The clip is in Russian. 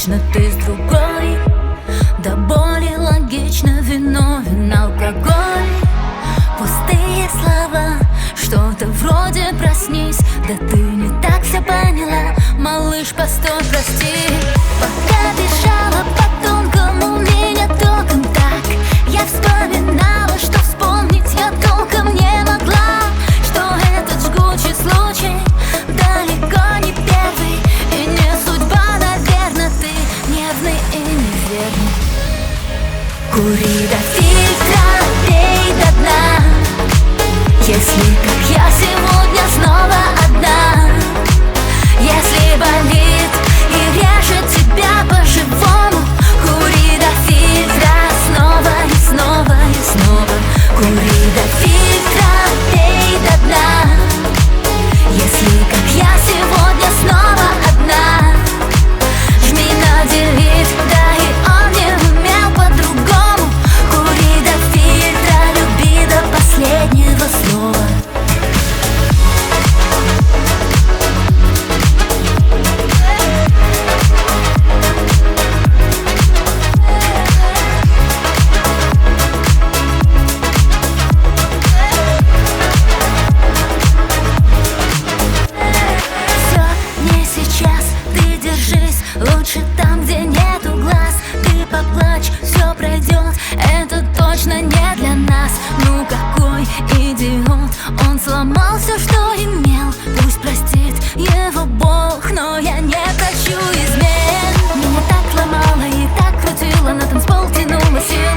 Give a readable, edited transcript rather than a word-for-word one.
точно ты с другой. Да более логично виновен алкоголь. Пустые слова, что-то вроде проснись. Да ты не так все поняла, малыш, постой, прости. Пока бежала по тонкому, меня током так. Я вспоминала, что вспомнить я толком не могла. Что этот жгучий случай далеко не первый. И не судьба, наверное, ты нервный и неверный. Кури до фильтра, пей до дна. Если, как я сегодня, снова одна. Если болит и режет тебя по-живому, кури до фильтра снова и снова и снова. Кури до фильтра, пей до дна. Если, как я сегодня, снова одна. Жми на делит, да и он не умел по-другому. Кури до фильтра, люби до последнего слова. Лучше там, где нету глаз. Ты поплачь, все пройдет. Это точно не для нас. Ну какой идиот. Он сломал все, что имел. Пусть простит его Бог, но я не прощу измен. Меня так ломало и так крутило, на танцпол тянуло сил.